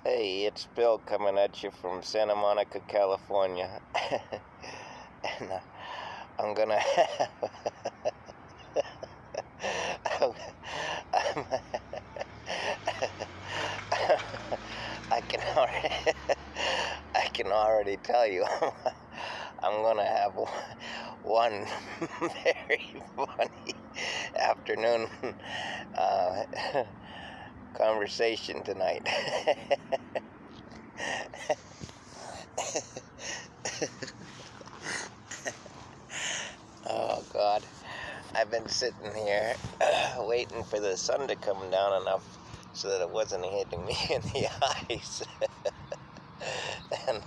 Hey, it's Bill coming at you from Santa Monica, California. And I'm gonna I'm, I can already I can already tell you I'm gonna have one very funny afternoon conversation tonight. Oh God, I've been sitting here waiting for the sun to come down enough so that it wasn't hitting me in the eyes. And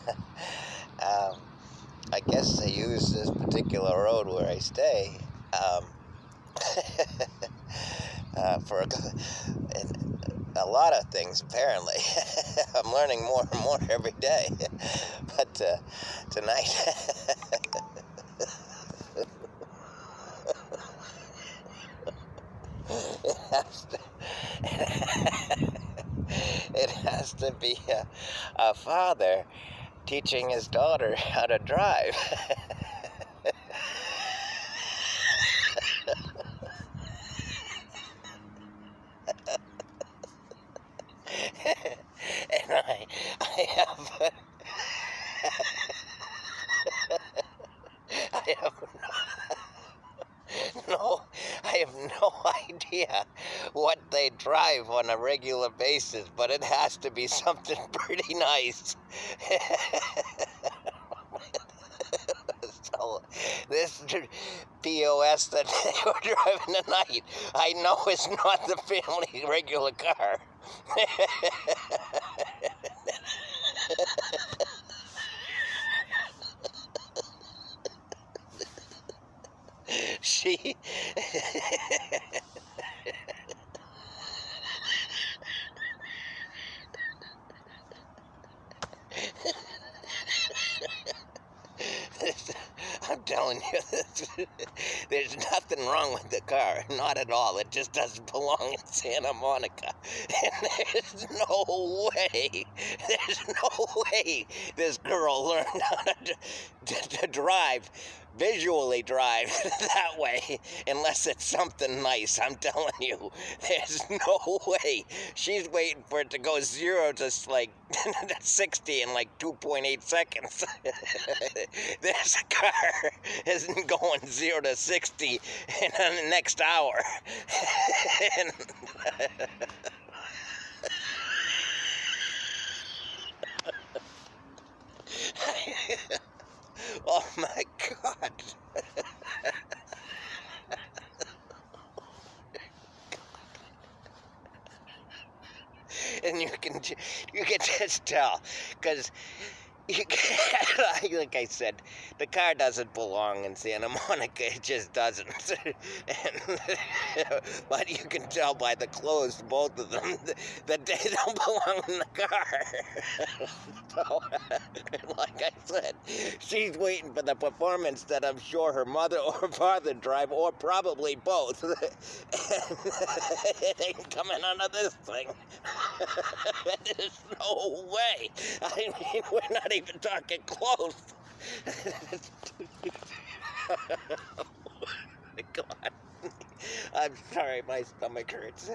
I guess I use this particular road where I stay for a lot of things, apparently. I'm learning more and more every day. But tonight, it has to, it has to be a father teaching his daughter how to drive. And I have I have no, I have no idea what they drive on a regular basis, but it has to be something pretty nice. So this POS that they were driving tonight, I know is not the family regular car. She I'm telling you, there's nothing wrong with the car, not at all. It just doesn't belong in Santa Monica. And there's no way this girl learned how to drive, visually drive that way, unless it's something nice. I'm telling you, there's no way. She's waiting for it to go 0 to like 60 in like 2.8 seconds. This car isn't going 0 to 60 in the next hour. And oh my God. And you can just tell, because you can't, like I said, the car doesn't belong in Santa Monica. It just doesn't. But you can tell by the clothes, both of them, that they don't belong in the car. So, like I said, she's waiting for the performance that I'm sure her mother or her father drive, or probably both. And it ain't coming out of this thing. There's no way. I mean, we're not even talking close. God. I'm sorry, my stomach hurts.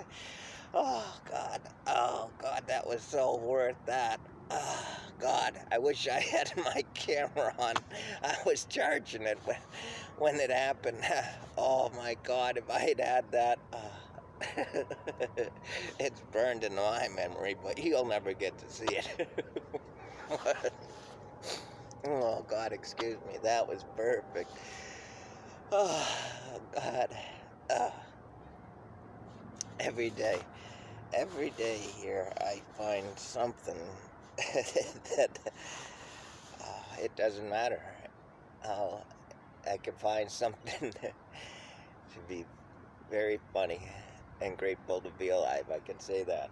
Oh, God. Oh, God, that was so worth that. Oh, God, I wish I had my camera on. I was charging it when it happened. Oh, my God, if I had that... it's burned in my memory, but you'll never get to see it. Oh, God, excuse me. That was perfect. Oh, God. Every day here, I find something that it doesn't matter how I can find something to be very funny and grateful to be alive. I can say that.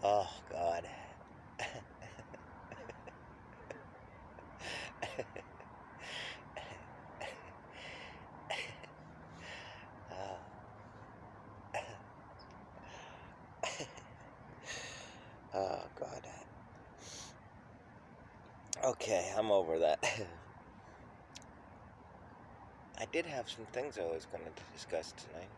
Oh, God. Oh, God. Okay, I'm over that. I did have some things I was going to discuss tonight.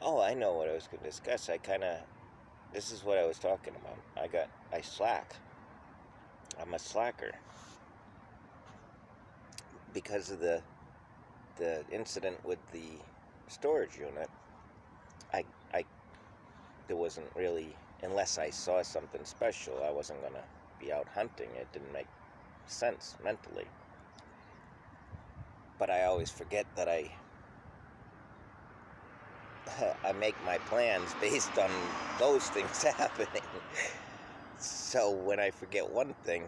Oh, I know what I was going to discuss. This is what I was talking about. I slack. I'm a slacker. Because of the incident with the storage unit, I, I, there wasn't really, unless I saw something special, I wasn't going to be out hunting. It didn't make sense mentally. But I always forget that I make my plans based on those things happening. So when I forget one thing,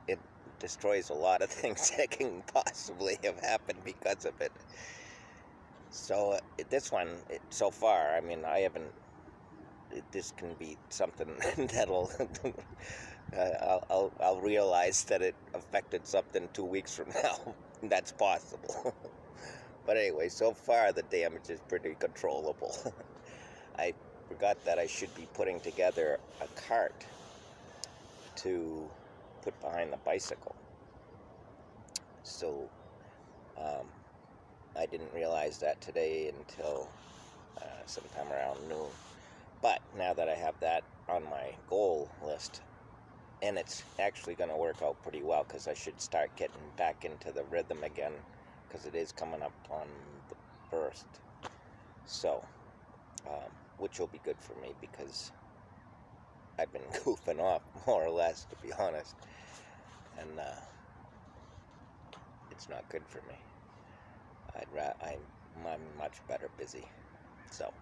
it destroys a lot of things that can possibly have happened because of it. So this one, so far, I mean, I haven't. This can be something that'll. I'll realize that it affected something 2 weeks from now. That's possible. But anyway, so far the damage is pretty controllable. I forgot that I should be putting together a cart to put behind the bicycle. So I didn't realize that today until sometime around noon. But now that I have that on my goal list, and it's actually going to work out pretty well because I should start getting back into the rhythm again because it is coming up on the 1st. So, which will be good for me because I've been goofing off more or less, to be honest, and it's not good for me. I'm much better busy. So,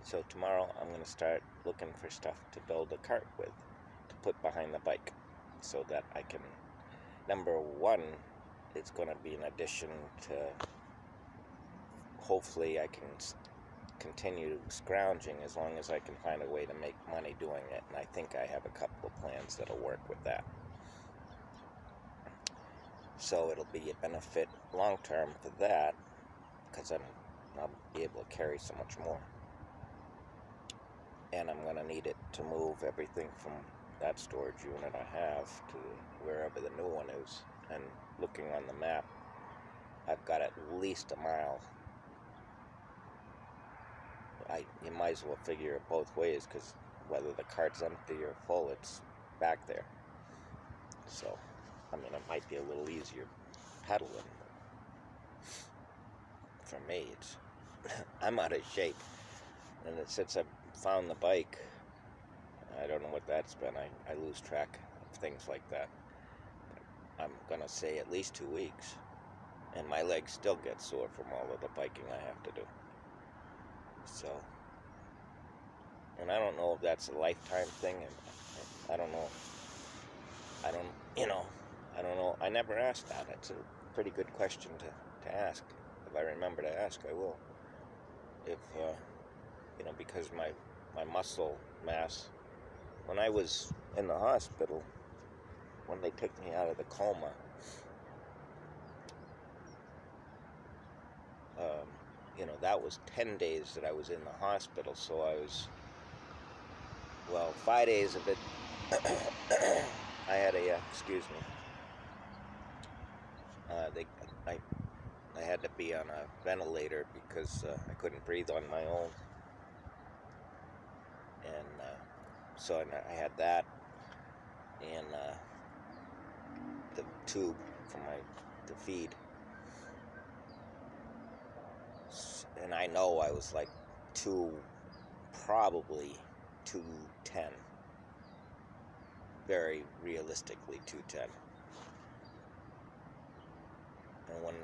so tomorrow I'm going to start looking for stuff to build a cart with, to put behind the bike, so that I can, number one, it's going to be an addition to, hopefully I can continue scrounging as long as I can find a way to make money doing it, and I think I have a couple of plans that'll work with that. So it'll be a benefit long term for that, because I'll be able to carry so much more. And I'm going to need it to move everything from that storage unit I have to wherever the new one is. And looking on the map, I've got at least a mile. You might as well figure it both ways, because whether the cart's empty or full, it's back there. So, I mean, it might be a little easier pedaling. For me, I'm out of shape. And since I've found the bike, I don't know what that's been. I lose track of things like that. I'm going to say at least 2 weeks. And my legs still get sore from all of the biking I have to do. So, and I don't know if that's a lifetime thing. And I don't know. I don't know. I never asked that. It's a pretty good question to ask. If I remember to ask, I will. If, because my muscle mass, when I was in the hospital, when they took me out of the coma, that was 10 days that I was in the hospital, so I was, 5 days of it, I had excuse me, I had to be on a ventilator because I couldn't breathe on my own, and so I had that, and the tube for to feed. And I know I was like probably 210. Very realistically 210. And when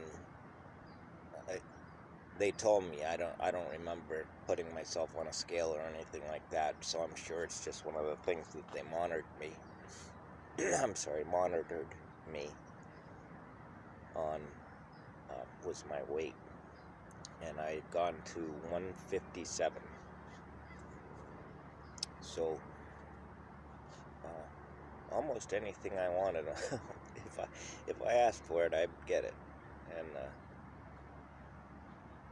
they told me, I don't remember putting myself on a scale or anything like that, so I'm sure it's just one of the things that they monitored me. monitored me on was my weight. And I had gone to 157. So almost anything I wanted, if I asked for it, I'd get it. And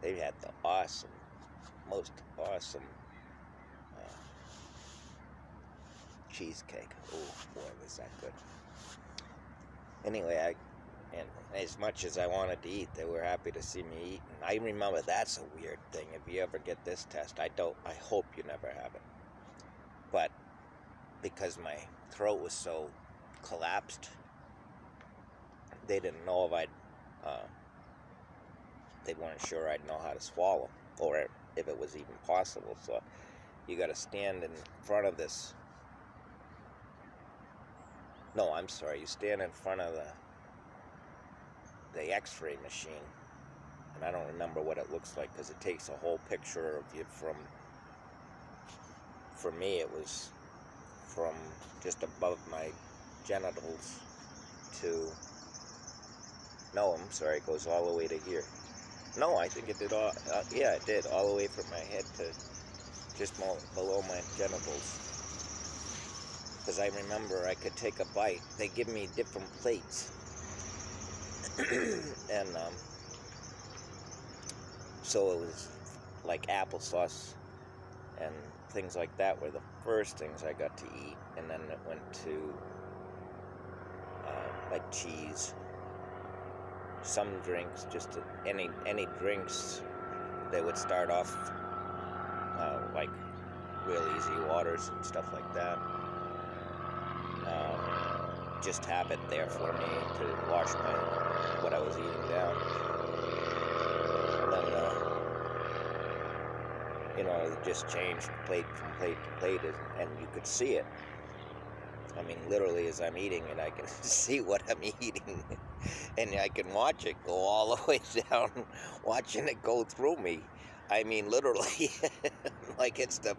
They had the most awesome uh, cheesecake. Oh boy, was that good. Anyway, and as much as I wanted to eat, they were happy to see me eat. And I remember that's a weird thing. If you ever get this test, I hope you never have it. But because my throat was so collapsed, they didn't know if they weren't sure I'd know how to swallow, or if it was even possible. So you got to stand in front of this. No, I'm sorry. You stand in front of the X-ray machine, and I don't remember what it looks like because it takes a whole picture of you from. For me, it was from just above my genitals to. No, I'm sorry. It goes all the way to here. No, I think it did all. Yeah, it did all the way from my head to just below my genitals. Because I remember I could take a bite. They give me different plates, and so it was like applesauce and things like that were the first things I got to eat, and then it went to like cheese, some drinks, just any drinks. They would start off like real easy waters and stuff like that. Just have it there for me to wash what I was eating down. And then, it just changed plate from plate to plate, and you could see it. I mean, literally, as I'm eating it, I can see what I'm eating, and I can watch it go all the way down, watching it go through me. I mean, literally, like it's the